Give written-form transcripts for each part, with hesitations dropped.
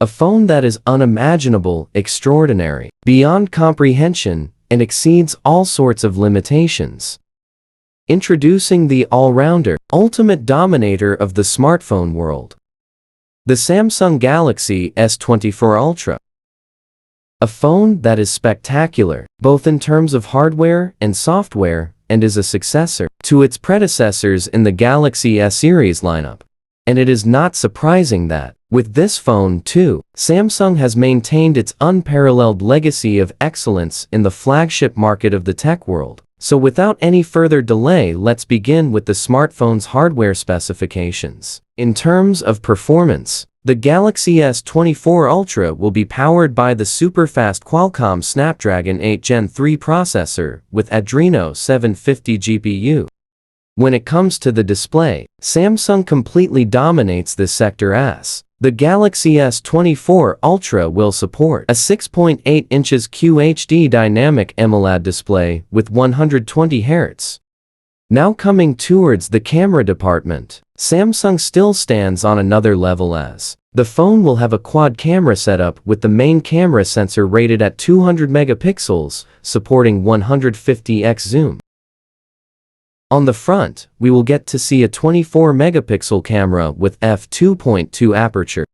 A phone that is unimaginable, extraordinary, beyond comprehension, and exceeds all sorts of limitations. Introducing the all-rounder, ultimate dominator of the smartphone world. The Samsung Galaxy S24 Ultra. A phone that is spectacular, both in terms of hardware and software, and is a successor to its predecessors in the Galaxy S series lineup. And it is not surprising that, with this phone too, Samsung has maintained its unparalleled legacy of excellence in the flagship market of the tech world. So without any further delay, let's begin with the smartphone's hardware specifications. In terms of performance, the Galaxy S24 Ultra will be powered by the super-fast Qualcomm Snapdragon 8 Gen 3 processor with Adreno 750 GPU. When it comes to the display, Samsung completely dominates this sector as the Galaxy S24 Ultra will support a 6.8 inches QHD Dynamic AMOLED display with 120 Hz. Now coming towards the camera department, Samsung still stands on another level as the phone will have a quad camera setup with the main camera sensor rated at 200 megapixels, supporting 150x zoom. On the front, we will get to see a 24-megapixel camera with f2.2 aperture.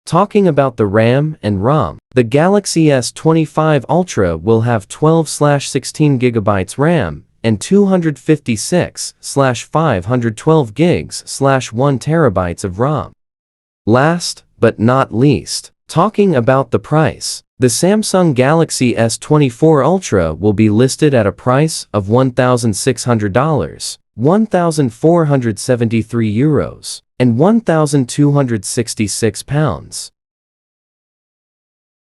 Talking about the RAM and ROM, the Galaxy S25 Ultra will have 12/16 GB RAM and 256/512 GB/1 TB of ROM. Last but not least, talking about the price, the Samsung Galaxy S24 Ultra will be listed at a price of $1,600, €1,473, and £1,266.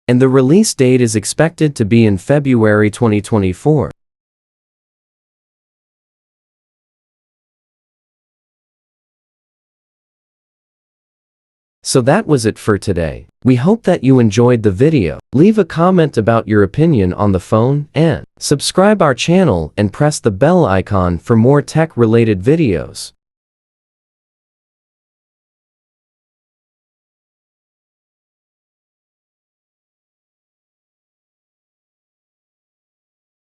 And the release date is expected to be in February 2024. So that was it for today. We hope that you enjoyed the video. Leave a comment about your opinion on the phone and subscribe our channel and press the bell icon for more tech-related videos.